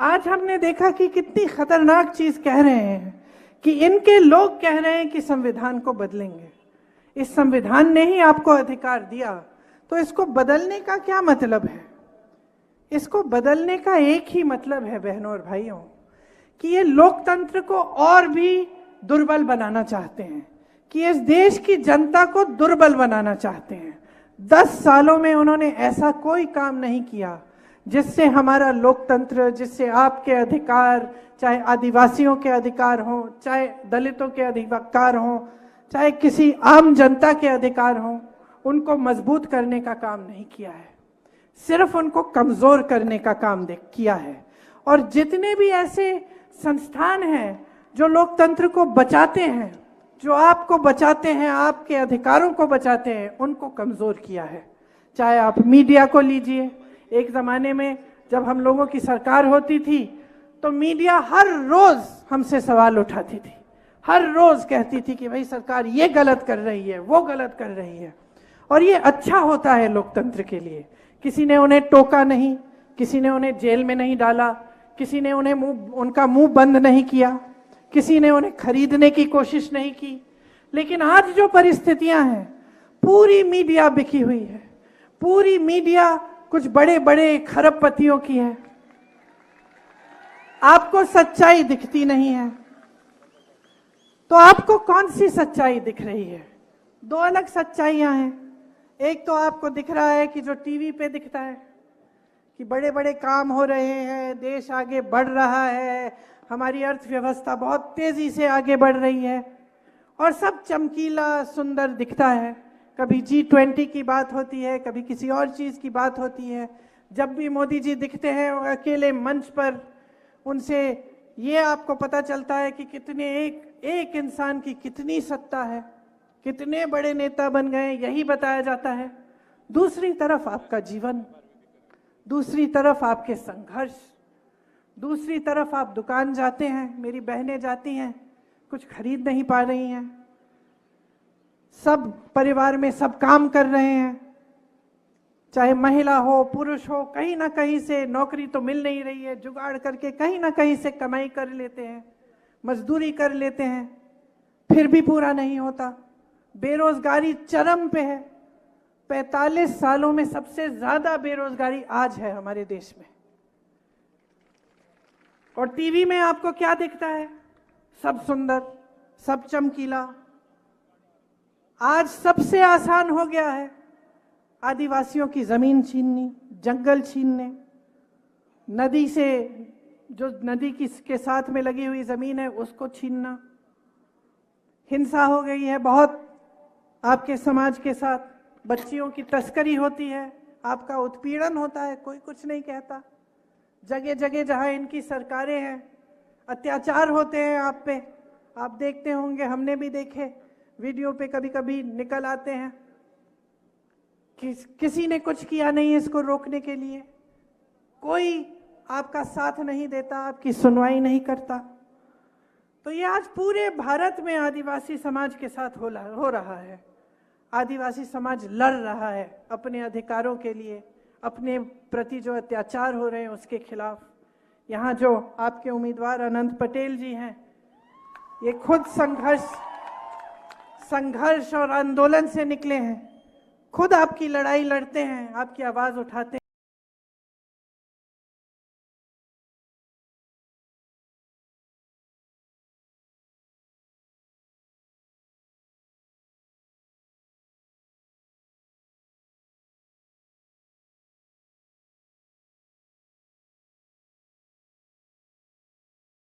आज हमने देखा कि कितनी खतरनाक चीज कह रहे हैं कि इनके लोग कह रहे हैं कि संविधान को बदलेंगे। इस संविधान ने ही आपको अधिकार दिया, तो इसको बदलने का क्या मतलब है? इसको बदलने का एक ही मतलब है बहनों और भाइयों, कि ये लोकतंत्र को और भी दुर्बल बनाना चाहते हैं, कि इस देश की जनता को दुर्बल बनाना चाहते हैं। 10 सालों में उन्होंने ऐसा कोई काम नहीं किया जिससे हमारा लोकतंत्र, जिससे आपके अधिकार, चाहे आदिवासियों के अधिकार हो, चाहे दलितों के अधिकार हो, चाहे किसी आम जनता के अधिकार हो, उनको मजबूत करने का काम नहीं किया है, सिर्फ उनको कमजोर करने का काम किया है। और जितने भी ऐसे संस्थान हैं जो लोकतंत्र को बचाते हैं, जो आपको बचाते हैं, आपके अधिकारों को बचाते हैं, उनको कमजोर किया है। चाहे आप मीडिया को लीजिए, एक जमाने में जब हम लोगों की सरकार होती थी तो मीडिया हर रोज हमसे सवाल उठाती थी, हर रोज कहती थी कि भाई सरकार ये गलत कर रही है, वो गलत कर रही है। और ये अच्छा होता है लोकतंत्र के लिए। किसी ने उन्हें टोका नहीं, किसी ने उन्हें जेल में नहीं डाला, किसी ने उनका मुंह बंद नहीं किया, किसी ने उन्हें खरीदने की कोशिश नहीं की। लेकिन आज जो परिस्थितियां हैं, पूरी मीडिया बिकी हुई है, पूरी मीडिया कुछ बड़े बड़े खरबपतियों की है। आपको सच्चाई दिखती नहीं है, तो आपको कौन सी सच्चाई दिख रही है? दो अलग सच्चाइयां हैं। एक तो आपको दिख रहा है कि जो टीवी पे दिखता है कि बड़े बड़े काम हो रहे हैं, देश आगे बढ़ रहा है, हमारी अर्थव्यवस्था बहुत तेजी से आगे बढ़ रही है और सब चमकीला सुंदर दिखता है। कभी G20 की बात होती है, कभी किसी और चीज की बात होती है। जब भी मोदी जी दिखते हैं और अकेले मंच पर, उनसे ये आपको पता चलता है कि कितने एक इंसान की कितनी सत्ता है, कितने बड़े नेता बन गए, यही बताया जाता है। दूसरी तरफ आपका जीवन, दूसरी तरफ आपके संघर्ष, दूसरी तरफ आप दुकान जाते हैं, मेरी बहनें जाती हैं, कुछ खरीद नहीं पा रही हैं, सब परिवार में सब काम कर रहे हैं, चाहे महिला हो पुरुष हो, कहीं ना कहीं से नौकरी तो मिल नहीं रही है, जुगाड़ करके कहीं ना कहीं से कमाई कर लेते हैं, मजदूरी कर लेते हैं, फिर भी पूरा नहीं होता। बेरोजगारी चरम पे है। 45 सालों में सबसे ज्यादा बेरोजगारी आज है हमारे देश में। और टीवी में आपको क्या दिखता है? सब सुंदर, सब चमकीला। आज सबसे आसान हो गया है आदिवासियों की जमीन छीननी, जंगल छीनने, नदी से, जो नदी के साथ में लगी हुई जमीन है उसको छीनना। हिंसा हो गई है बहुत आपके समाज के साथ, बच्चियों की तस्करी होती है, आपका उत्पीड़न होता है, कोई कुछ नहीं कहता। जगह जगह जहां इनकी सरकारें हैं, अत्याचार होते हैं आप पे। आप देखते होंगे, हमने भी देखे, वीडियो पे कभी कभी निकल आते हैं। किसी ने कुछ किया नहीं इसको रोकने के लिए, कोई आपका साथ नहीं देता, आपकी सुनवाई नहीं करता। तो ये आज पूरे भारत में आदिवासी समाज के साथ हो रहा है। आदिवासी समाज लड़ रहा है अपने अधिकारों के लिए, अपने प्रति जो अत्याचार हो रहे हैं उसके खिलाफ। यहाँ जो आपके उम्मीदवार अनंत पटेल जी हैं, ये खुद संघर्ष और आंदोलन से निकले हैं, खुद आपकी लड़ाई लड़ते हैं, आपकी आवाज उठाते हैं।